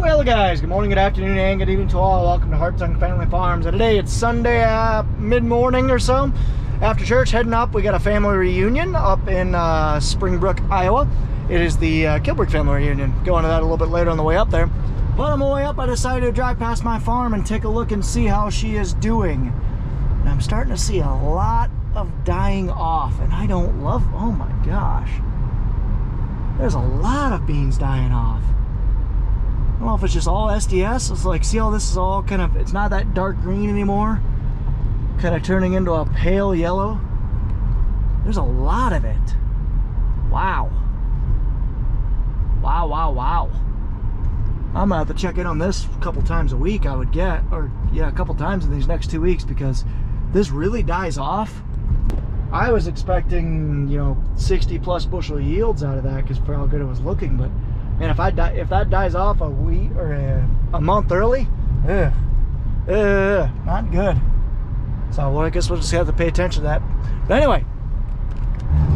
Well guys, good morning, good afternoon, and good evening to all. Welcome to Hartung Family Farms. And today it's Sunday mid-morning or so. After church, heading up, we got a family reunion up in Springbrook, Iowa. It is the Kilberg family reunion. Go into that a little bit later on the way up there. But on the way up, I decided to drive past my farm and take a look and see how she is doing. And I'm starting to see a lot of dying off, and I don't love, oh my gosh. There's a lot of beans dying off. I don't know if it's just all SDS. It's like, see how this is all kind of, it's not that dark green anymore. Kind of turning into a pale yellow. There's a lot of it. Wow. Wow, wow, wow. I'm gonna have to check in on this a couple times a week, I would get. Or yeah, a couple times in these next 2 weeks, because this really dies off. I was expecting, you know, 60 plus bushel yields out of that because for how good it was looking, but man, if that dies off a week or a month early, not good. So well, I guess we'll just have to pay attention to that. But anyway,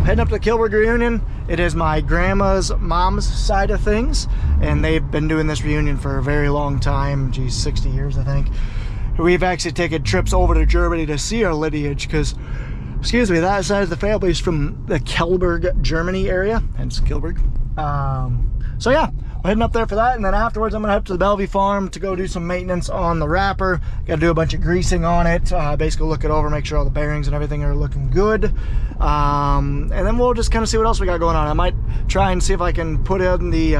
heading up to the Kilberg reunion. It is my grandma's mom's side of things, and they've been doing this reunion for a very long time. Geez, 60 years, I think. We've actually taken trips over to Germany to see our lineage because, excuse me, that side of the family is from the Kilberg, Germany area, hence Kilberg. So yeah, we're heading up there for that, and then afterwards I'm gonna head up to the Bellevue farm to go do some maintenance on the wrapper. Gotta do a bunch of greasing on it, basically look it over, make sure all the bearings and everything are looking good. And then we'll just kind of see what else we got going on. I might try and see if I can put in the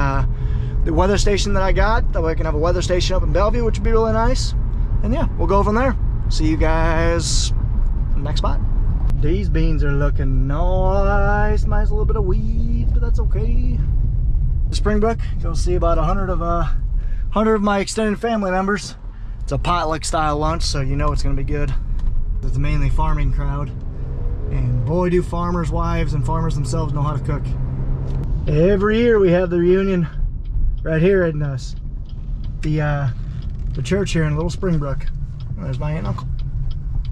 weather station that I got, that way I can have a weather station up in Bellevue, which would be really nice. And yeah, we'll go from there. See you guys next spot. These beans are looking nice. Nice little bit of weeds, but that's okay. Springbrook, you'll see about 100 of my extended family members. It's a potluck style lunch, so you know it's gonna be good. It's a mainly farming crowd, and boy do farmers' wives and farmers themselves know how to cook. Every year we have the reunion right here in the church here in Little Springbrook. There's my aunt and uncle.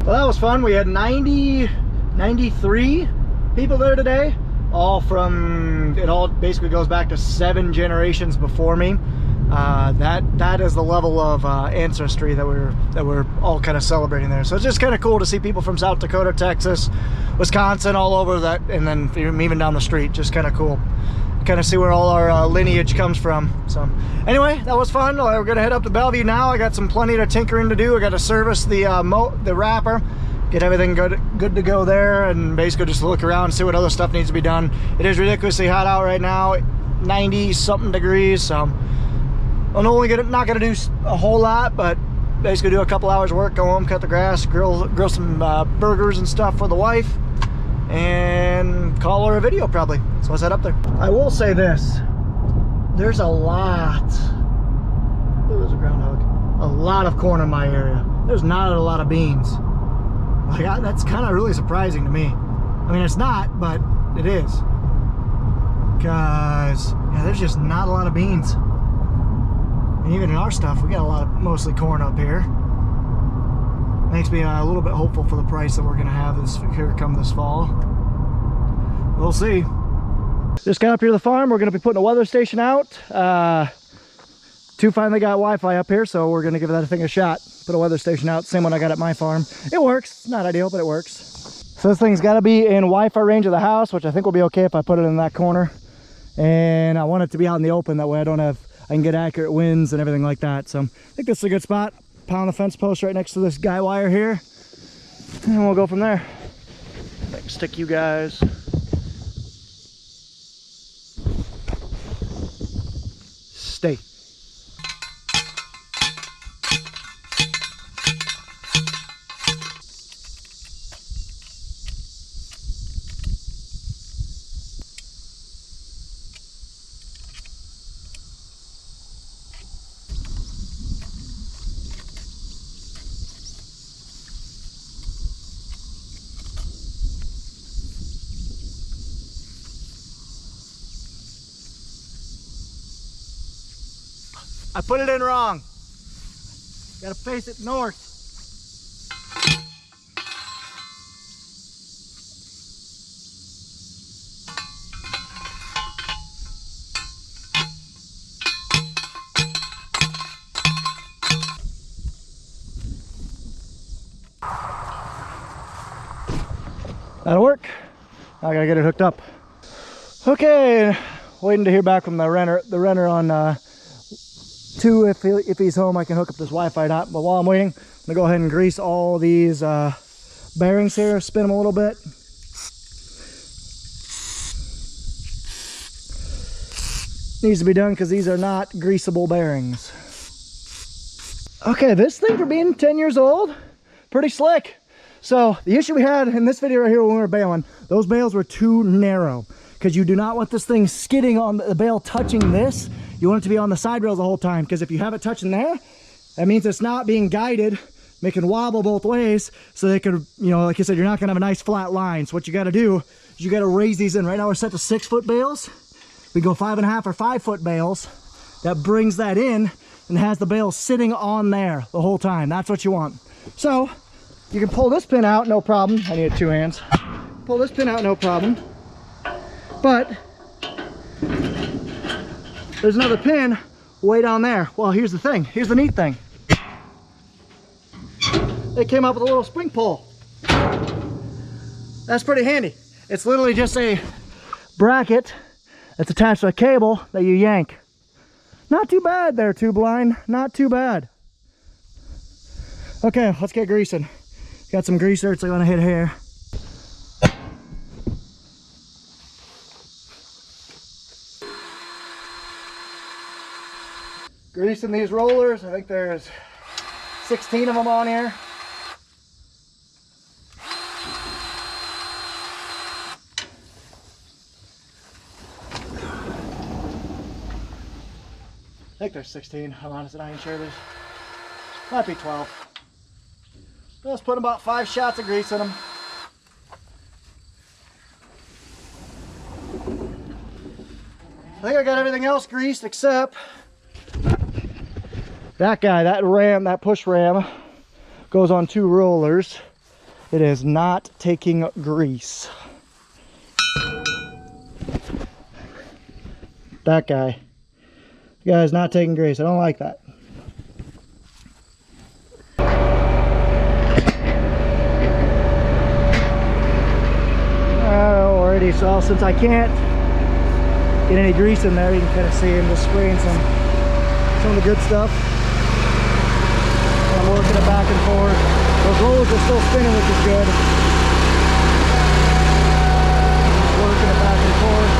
Well, that was fun. We had 93 people there today. All from, it all basically goes back to 7 generations before me. That is the level of ancestry that we're all kind of celebrating there. So it's just kind of cool to see people from South Dakota, Texas, Wisconsin, all over that, and then even down the street. Just kind of cool. Kind of see where all our lineage comes from. So anyway, that was fun. We're gonna head up to Bellevue now. I got plenty of tinkering to do. I got to service the wrapper. Get everything good to go there, and basically just look around and see what other stuff needs to be done. It is ridiculously hot out right now, 90 something degrees, so I'm not gonna do a whole lot, but basically do a couple hours work, go home, cut the grass, grill some burgers and stuff for the wife, and call her a video probably. So let's head up there. I will say this, there's a lot, oh, there's a groundhog, a lot of corn in my area. There's not a lot of beans. Like, that's kind of really surprising to me. I mean, it's not, but it is. Because, yeah, there's just not a lot of beans. And even in our stuff, we got a lot of mostly corn up here. Makes me a little bit hopeful for the price that we're going to have here come this fall. We'll see. Just got up here to the farm. We're going to be putting a weather station out. 2 finally got Wi-Fi up here, so we're going to give that thing a shot. Put a weather station out, same one I got at my farm. It works. It's not ideal, but it works. So this thing's got to be in Wi-Fi range of the house, which I think will be okay if I put it in that corner. And I want it to be out in the open, that way I can get accurate winds and everything like that. So I think this is a good spot. Pound the fence post right next to this guy wire here, and we'll go from there. I can stick you guys. Stay. I put it in wrong. Gotta face it north. That'll work. I gotta get it hooked up. Okay, waiting to hear back from the renter on 2 if he's home. I can hook up this Wi-Fi dot. But while I'm waiting, I'm gonna go ahead and grease all these bearings here, spin them a little bit. Needs to be done because these are not greasable bearings. Okay, this thing for being 10 years old, pretty slick. So the issue we had in this video right here when we were baling, those bales were too narrow because you do not want this thing skidding on the bale touching this. You want it to be on the side rails the whole time, because if you have it touching there, that means it's not being guided, making wobble both ways, so they could, you know, like I said, you're not gonna have a nice flat line. So what you gotta do is you gotta raise these in. Right now we're set to 6-foot bales. We go 5.5 or 5-foot bales. That brings that in and has the bale sitting on there the whole time. That's what you want. So you can pull this pin out, no problem. I need 2 hands. Pull this pin out, no problem. But there's another pin way down there. Well, here's the thing. Here's the neat thing. They came up with a little spring pull. That's pretty handy. It's literally just a bracket that's attached to a cable that you yank. Not too bad there, Tube Line. Not too bad. Okay, let's get greasing. Got some grease zerks I'm gonna hit here. Greasing these rollers. I think there's 16 of them on here. I think there's 16. I'm honest, I ain't sure. There's might be 12. Let's put about 5 shots of grease in them. I think I got everything else greased except that guy. That ram, that push ram, goes on 2 rollers. It is not taking grease. That guy. The guy's not taking grease. I don't like that. Alrighty, so since I can't get any grease in there, you can kind of see him just spraying some of the good stuff. And I'm working it back and forth. Those rollers are still spinning, which is good. Just working it back and forth.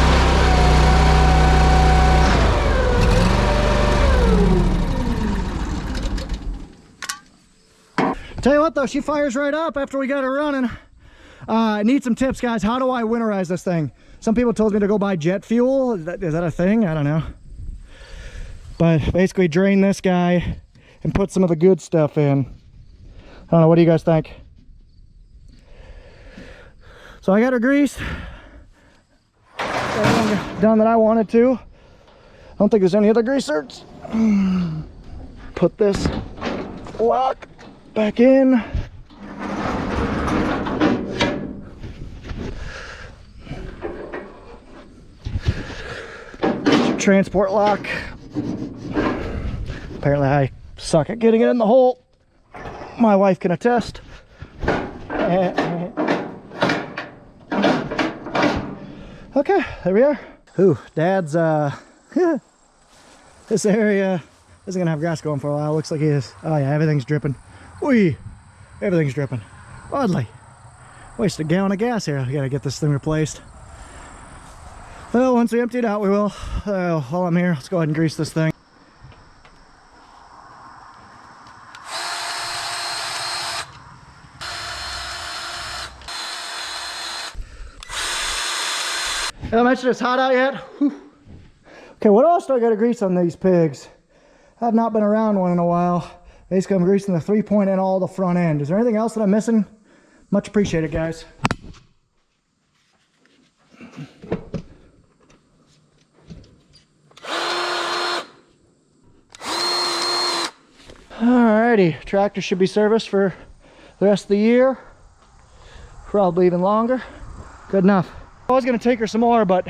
Tell you what though, she fires right up after we got her running. I need some tips, guys. How do I winterize this thing? Some people told me to go buy jet fuel. Is that a thing? I don't know. But basically drain this guy and put some of the good stuff in. I don't know, what do you guys think? So I got her greased. Everything done that I wanted to. I don't think there's any other grease zerks. Put this lock back in. Transport lock. Apparently I suck at getting it in the hole. My wife can attest. Okay, there we are. Ooh, Dad's this area isn't gonna have grass going for a while. Looks like it is. Oh yeah, everything's dripping. Whee! Everything's dripping. Oddly. Wasted a gallon of gas here. I gotta get this thing replaced. Well, once we empty it out, we will. While I'm here, let's go ahead and grease this thing. Did I mention it's hot out yet? Whew. Okay, what else do I gotta grease on these pigs? I've not been around one in a while. Basically, I'm greasing the 3-point and all the front end. Is there anything else that I'm missing? Much appreciated, guys. Alrighty, tractor should be serviced for the rest of the year. Probably even longer. Good enough. I was gonna take her some more, but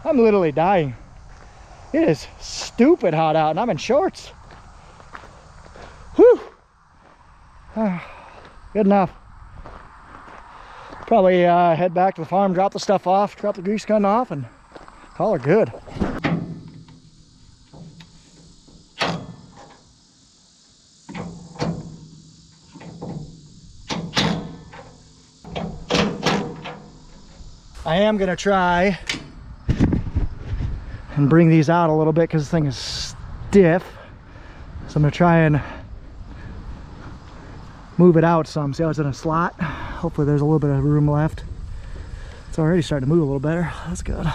I'm literally dying. It is stupid hot out and I'm in shorts. Whew. Good enough. Probably head back to the farm, drop the stuff off, drop the grease gun off, and call her good. I am gonna try and bring these out a little bit because this thing is stiff. So I'm gonna try and move it out some. See how it's in a slot? Hopefully there's a little bit of room left. It's already starting to move a little better. That's good.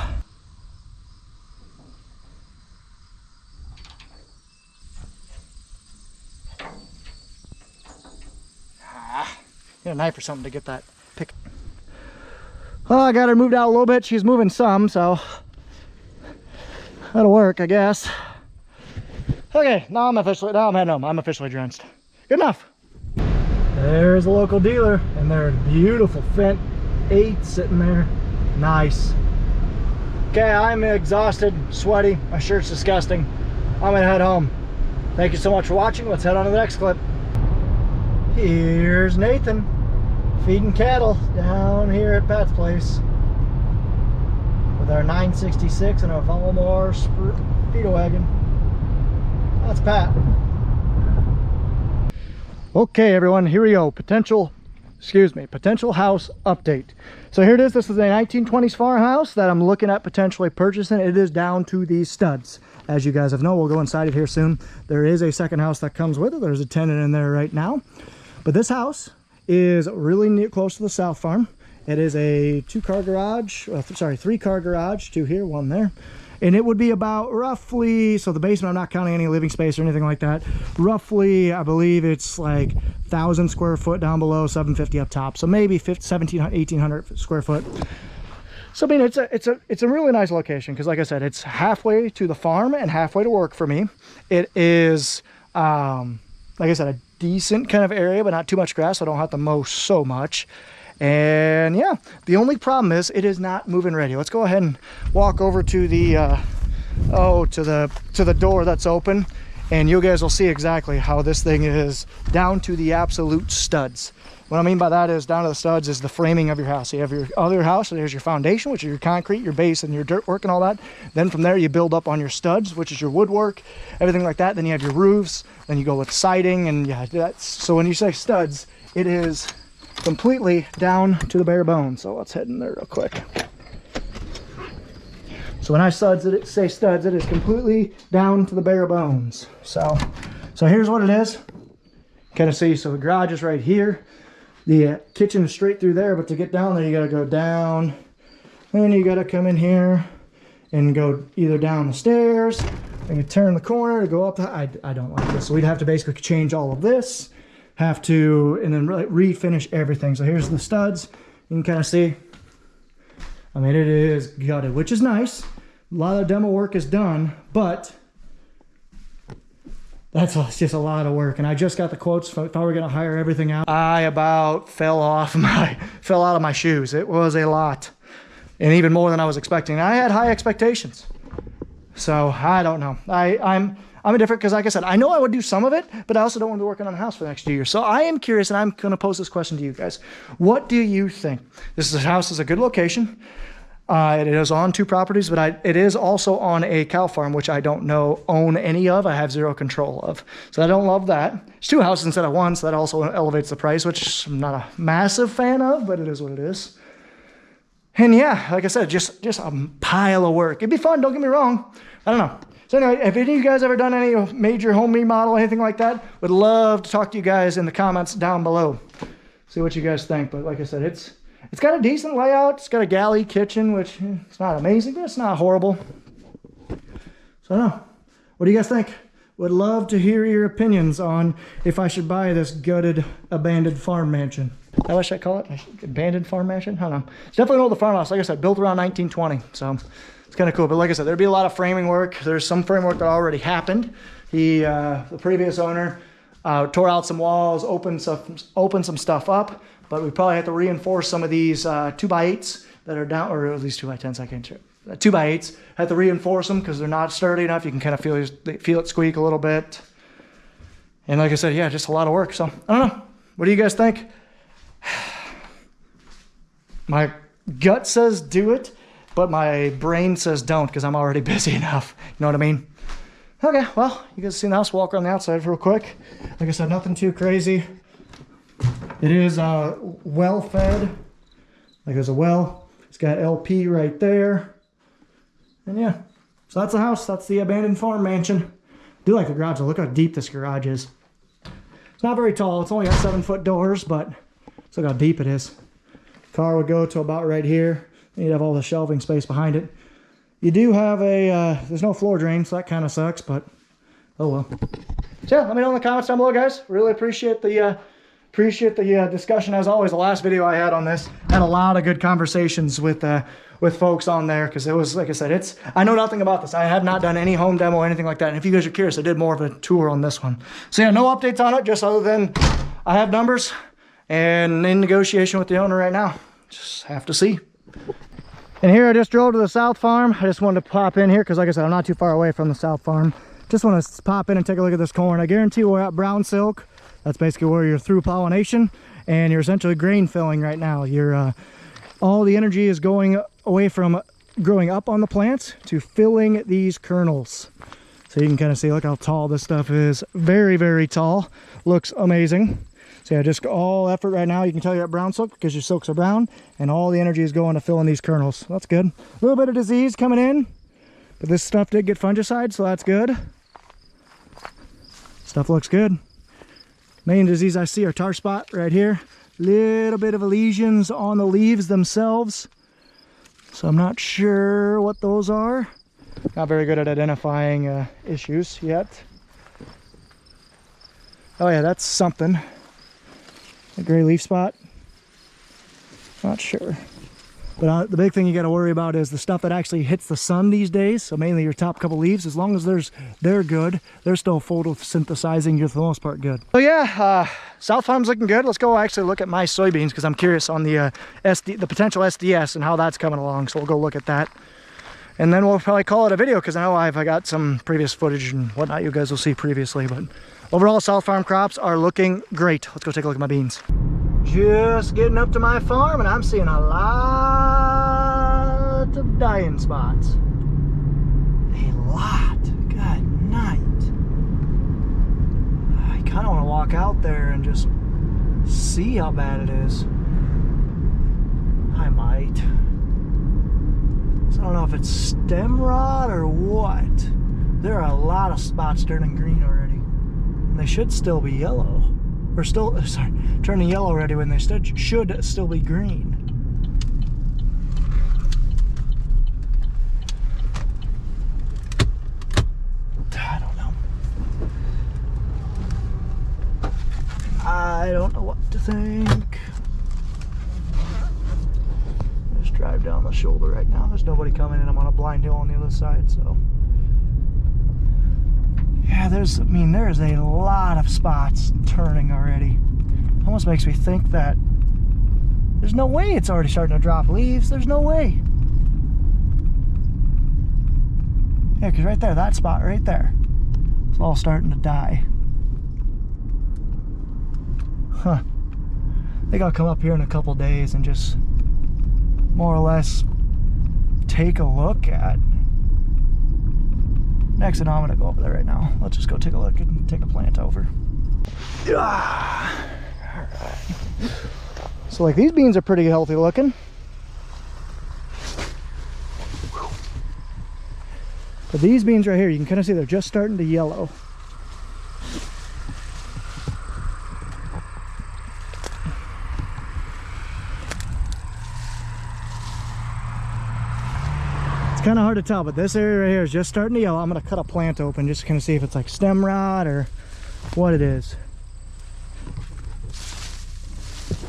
Get a knife or something to get that pick. Well, I got her moved out a little bit. She's moving some, so that'll work, I guess. Okay, now I'm heading home. I'm officially drenched. Good enough. There's a local dealer, and there's a beautiful Fendt 8 sitting there. Nice. Okay, I'm exhausted, sweaty. My shirt's disgusting. I'm gonna head home. Thank you so much for watching. Let's head on to the next clip. Here's Nathan feeding cattle down here at Pat's place with our 966 and our Valmore feeder wagon. That's Pat. Okay, everyone, here we go. Potential house update. So here it is. This is a 1920s farmhouse that I'm looking at potentially purchasing. It is down to these studs. As you guys have known, we'll go inside it here soon. There is a second house that comes with it. There's a tenant in there right now. But this house is really close to the south farm. It is a three-car garage, two here, one there. And it would be about roughly, so the basement, I'm not counting any living space or anything like that, roughly, I believe it's like 1,000 square foot down below, 750 up top. So maybe 1,700, 1,800 square foot. So I mean, it's a really nice location because, like I said, it's halfway to the farm and halfway to work for me. It is, like I said, a decent kind of area, but not too much grass, so I don't have to mow so much. And yeah, the only problem is it is not moving ready. Let's go ahead and walk over to the to the door that's open, and you guys will see exactly how this thing is down to the absolute studs. What I mean by that is down to the studs is the framing of your house. So you have your other house, so there's your foundation, which is your concrete, your base, and your dirt work and all that. Then from there you build up on your studs, which is your woodwork, everything like that. Then you have your roofs, then you go with siding, and yeah, so when you say studs, it is completely down to the bare bones. So let's head in there real quick. So when I say studs, it is completely down to the bare bones. So here's what it is. Kind of see, so the garage is right here. The kitchen is straight through there, but to get down there, you gotta go down. Then you gotta come in here and go either down the stairs, and you turn the corner to go up the, I don't like this. So we'd have to basically change all of this, and then really refinish everything. So here's the studs. You can kind of see, I mean, it is gutted, which is nice. A lot of demo work is done, but it's just a lot of work. And I just got the quotes. If I were going to hire everything out, I about fell out of my shoes. It was a lot, and even more than I was expecting. I had high expectations, so I don't know. I'm indifferent because, like I said, I know I would do some of it, but I also don't want to be working on a house for the next 2 years. So I am curious, and I'm going to pose this question to you guys. What do you think? This house is a good location. It is on 2 properties, but it is also on a cow farm, which I don't own any of. I have zero control of. So I don't love that. It's 2 houses instead of 1, so that also elevates the price, which I'm not a massive fan of, but it is what it is. And yeah, like I said, just a pile of work. It'd be fun, don't get me wrong. I don't know. So anyway, if any of you guys ever done any major home remodel, anything like that, would love to talk to you guys in the comments down below. See what you guys think. But like I said, it's got a decent layout. It's got a galley kitchen, which it's not amazing, but it's not horrible. So I don't know. What do you guys think? Would love to hear your opinions on if I should buy this gutted, abandoned farm mansion. How should I call it? Abandoned farm mansion? I don't know. It's definitely an older farmhouse. Like I said, built around 1920. So it's kind of cool. But like I said, there'd be a lot of framing work. There's some framework that already happened. The previous owner tore out some walls, opened some stuff up. But we probably have to reinforce some of these 2x8s that are down, or at least 2x10s, I can't sure. 2x8s, have to reinforce them because they're not sturdy enough. You can kind of feel it squeak a little bit. And like I said, yeah, just a lot of work. So I don't know. What do you guys think? My gut says do it, but my brain says don't because I'm already busy enough. You know what I mean? Okay, well, you guys seen the house. Walk around the outside real quick. Like I said, nothing too crazy. It is well fed. Like there's a well. It's got LP right there. And yeah, so that's the house. That's the abandoned farm mansion. I do like the garage. Look how deep this garage is. It's not very tall. It's only got 7-foot doors, but look how deep it is. Car would go to about right here. You'd have all the shelving space behind it. You do have a, there's no floor drain, so that kind of sucks, but oh well. So yeah, let me know in the comments down below, guys. Really appreciate the discussion. As always, the last video I had on this, had a lot of good conversations with folks on there, because it was, like I said, I know nothing about this. I have not done any home demo or anything like that. And if you guys are curious, I did more of a tour on this one. So yeah, no updates on it, just other than I have numbers and in negotiation with the owner right now. Just have to see. And here I just drove to the south farm. I just wanted to pop in here because, like I said, I'm not too far away from the south farm. Just want to pop in and take a look at this corn. I guarantee we're at brown silk. That's basically where you're through pollination and you're essentially grain filling right now. You're all the energy is going away from growing up on the plants to filling these kernels. So you can kind of see, look how tall this stuff is. Very, very tall. Looks amazing. So yeah, just all effort right now. You can tell you're at brown silk because your silks are brown, and all the energy is going to filling these kernels. That's good. A little bit of disease coming in, but this stuff did get fungicide, so that's good. Stuff looks good. Main disease I see are tar spot right here. Little bit of lesions on the leaves themselves. So I'm not sure what those are. Not very good at identifying issues yet. Oh yeah, that's something. A gray leaf spot. Not sure. But the big thing you got to worry about is the stuff that actually hits the sun these days. So mainly your top couple leaves. As long as they're good, they're still photosynthesizing. You're for the most part good. So yeah, South Farm's looking good. Let's go actually look at my soybeans because I'm curious on the potential SDS and how that's coming along. So we'll go look at that. And then we'll probably call it a video because I know I got some previous footage and whatnot you guys will see previously. But overall, South Farm crops are looking great. Let's go take a look at my beans. Just getting up to my farm and I'm seeing a lot of dying spots. A lot. Good night. I kind of want to walk out there and just see how bad it is. I might. So I don't know if it's stem rot or what. There are a lot of spots turning green already. And they should still be yellow. Or still, sorry, turning yellow already when they should still be green. I don't know. I don't know what to think. Just drive down the shoulder right now. There's nobody coming in. I'm on a blind hill on the other side, so. Yeah, there's a lot of spots turning already. Almost makes me think that there's no way it's already starting to drop leaves. There's no way. Yeah, because right there, that spot right there, it's all starting to die. Huh. I think I'll come up here in a couple days and just more or less take a look at. Next, I'm going to go over there right now. Let's just go take a look and take a plant over. Alright. So like these beans are pretty healthy looking. But these beans right here, you can kind of see they're just starting to yellow. Kind of hard to tell, but this area right here is just starting to yellow. I'm going to cut a plant open just to kind of see if it's like stem rot or what it is.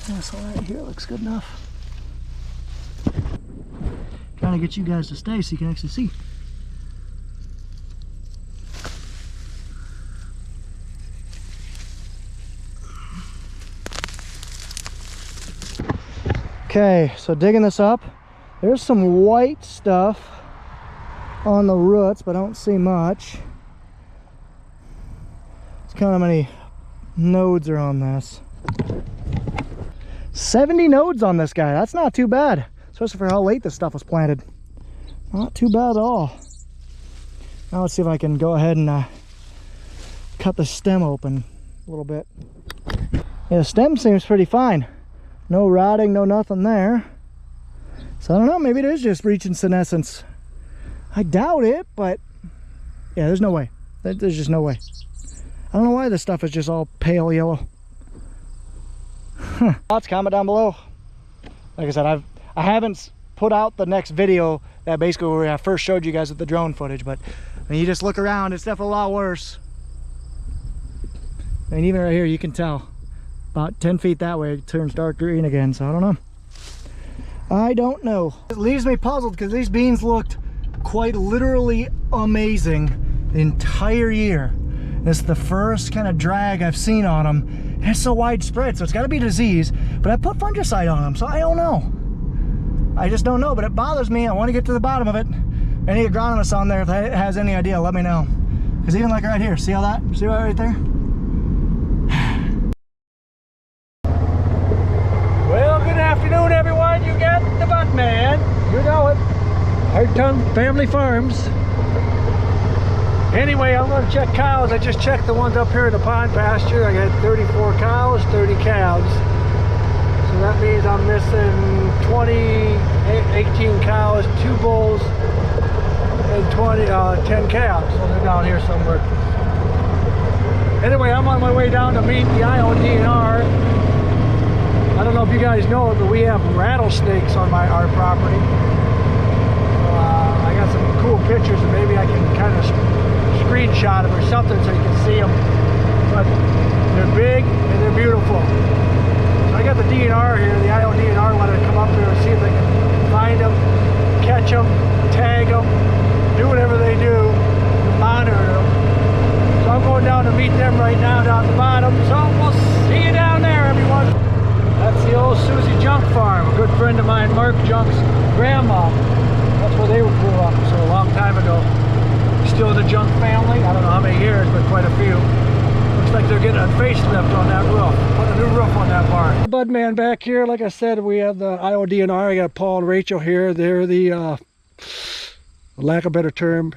Yeah, so right here looks good enough. Trying to get you guys to stay so you can actually see. Okay, so digging this up, there's some white stuff on the roots, but I don't see much. Let's count how many nodes are on this. 70 nodes on this guy. That's not too bad, especially for how late this stuff was planted. Not too bad at all. Now let's see if I can go ahead and cut the stem open a little bit. Yeah, the stem seems pretty fine. No rotting, no nothing there. So I don't know, maybe it is just reaching senescence. I doubt it, but yeah, there's no way. There's just no way. I don't know why this stuff is just all pale yellow. Thoughts, comment down below. Like I said, I haven't put out the next video that basically where I first showed you guys with the drone footage, but when you just look around, it's definitely a lot worse. And even right here, you can tell about 10 feet that way, it turns dark green again. So I don't know. I don't know. It leaves me puzzled because these beans looked quite literally amazing the entire year. This is the first kind of drag I've seen on them. And it's so widespread, so it's got to be disease. But I put fungicide on them, so I don't know. I just don't know, but it bothers me. I want to get to the bottom of it. Any agronomist on there, if it has any idea, let me know. Because even like right here, see how that? See that right there? Well, good afternoon, everyone. You got the butt man. You know it. Hartung Family Farms. Anyway, I'm going to check cows. I just checked the ones up here in the pond pasture. I got 34 cows, 30 calves. So that means I'm missing 18 cows, 2 bulls, and 10 calves. So they're down here somewhere. Anyway, I'm on my way down to meet the IODNR. I don't know if you guys know it, but we have rattlesnakes on our property. I got some cool pictures, and maybe I can kind of screenshot them or something so you can see them. But they're big and they're beautiful. So I got the DNR here, the IODNR wanted to come up there and see if they can find them, catch them, tag them, do whatever they do, monitor them. So I'm going down to meet them right now down at the bottom. So we'll see you down there, everyone. That's the old Susie Junk Farm, a good friend of mine, Mark Junk's grandma. That's where they grew up, so a long time ago. Still in the Junk family. I don't know how many years, but quite a few. Looks like they're getting a facelift on that roof. Put a new roof on that barn. Bud man back here, like I said, we have the IODNR. I got Paul and Rachel here. They're the, for lack of a better term,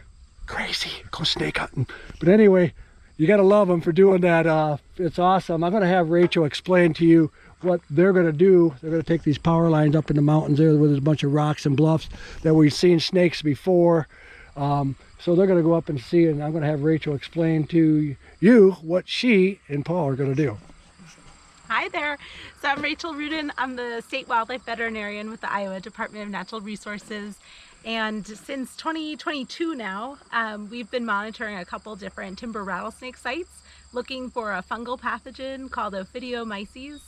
crazy. Go snake hunting. But anyway, you got to love them for doing that. It's awesome. I'm going to have Rachel explain to you what they're going to do. They're going to take these power lines up in the mountains there where there's a bunch of rocks and bluffs that we've seen snakes before. So they're going to go up and see, and I'm going to have Rachel explain to you what she and Paul are going to do. Hi there. So I'm Rachel Rudin. I'm the state wildlife veterinarian with the Iowa Department of Natural Resources. And since 2022 now, we've been monitoring a couple different timber rattlesnake sites looking for a fungal pathogen called Ophidiomyces,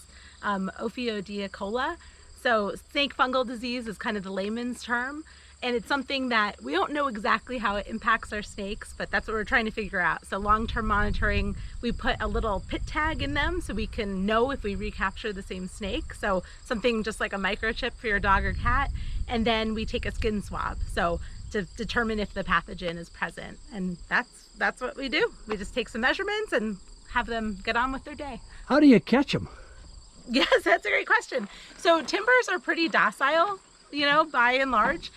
Ophiodiacola. So snake fungal disease is kind of the layman's term. And it's something that we don't know exactly how it impacts our snakes, but that's what we're trying to figure out. So long-term monitoring, we put a little pit tag in them so we can know if we recapture the same snake. So something just like a microchip for your dog or cat. And then we take a skin swab, so to determine if the pathogen is present. And that's what we do. We just take some measurements and have them get on with their day. How do you catch them? Yes, that's a great question. So timbers are pretty docile, you know, by and large.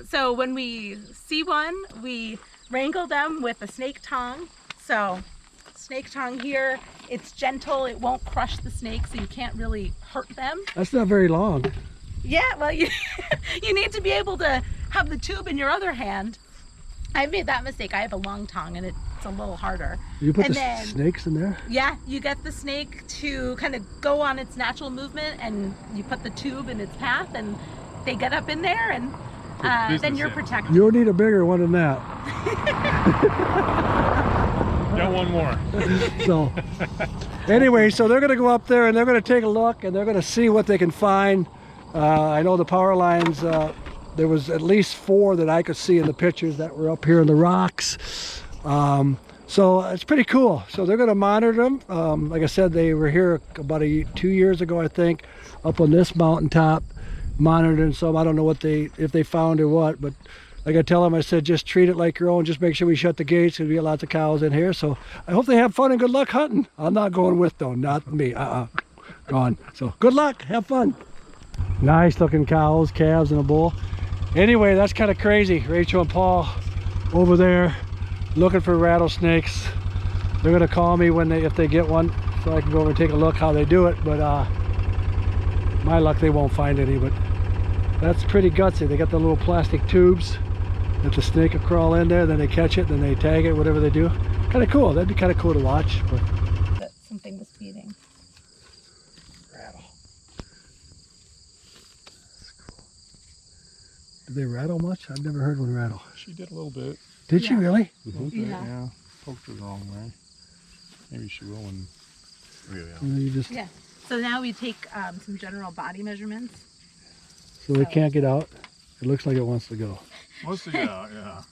So when we see one, we wrangle them with a snake tongue. So snake tongue here, it's gentle, it won't crush the snake, so you can't really hurt them. That's not very long. Yeah, well, you need to be able to have the tube in your other hand. I made that mistake. I have a long tongue and it's a little harder. You put snakes in there? Yeah, you get the snake to kind of go on its natural movement, and you put the tube in its path, and they get up in there, and then you're protected. You'll need a bigger one than that. Got one more. So anyway, so they're going to go up there and they're going to take a look and they're going to see what they can find. I know the power lines, there was at least 4 that I could see in the pictures that were up here in the rocks. So it's pretty cool. So they're going to monitor them. Like I said, they were here about 2 years ago, I think, up on this mountaintop, monitoring some. I don't know what if they found or what, but like I tell them, I said, just treat it like your own. Just make sure we shut the gates because we get lots of cows in here. So I hope they have fun and good luck hunting. I'm not going with though, not me. gone. So good luck, have fun. Nice looking cows, calves, and a bull. Anyway, that's kind of crazy. Rachel and Paul over there looking for rattlesnakes. They're gonna call me when if they get one, so I can go over and take a look how they do it. But my luck, they won't find any. But that's pretty gutsy. They got the little plastic tubes that the snake will crawl in there, then they catch it, then they tag it, whatever they do. Kind of cool. That'd be kind of cool to watch. But That something was feeding. rattle. That's cool. Do they rattle much? I've never heard one rattle. She did a little bit. Did she Yeah. really? A little bit, Yeah. yeah. Poked her the wrong way. Maybe she will when. You just, Yeah. So now we take some general body measurements. so they can't get out. It looks like it wants to go. Wants to get out, yeah.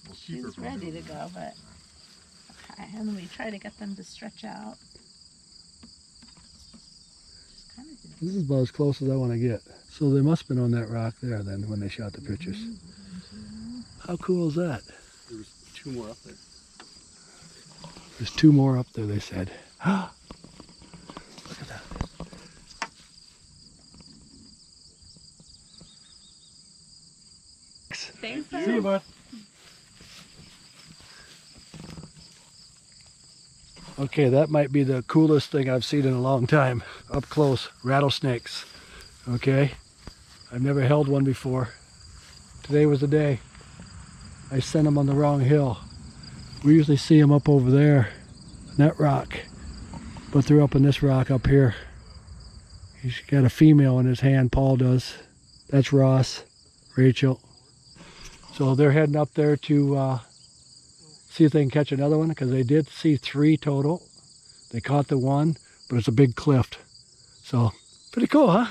We'll keep her She's from ready doing to go, but okay. And then we try to get them to stretch out. Just kind of This is about as close as I want to get. So they must have been on that rock there then when they shot the pictures. How cool is that? There's 2 more up there. There's 2 more up there, they said. Look at that. Thanks. See you, bud. Okay, that might be the coolest thing I've seen in a long time. Up close, rattlesnakes. Okay, I've never held one before. Today was the day. I sent them on the wrong hill. We usually see them up over there, in that rock, but they're up in this rock up here. He's got a female in his hand, Paul does. That's Ross, Rachel. So they're heading up there to see if they can catch another one, because they did see 3 total. They caught the one, but it's a big cliff. So pretty cool, huh?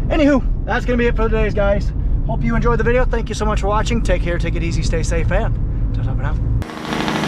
Anywho, that's gonna be it for today's, guys. Hope you enjoyed the video. Thank you so much for watching. Take care, take it easy, stay safe, and ta-ta for now.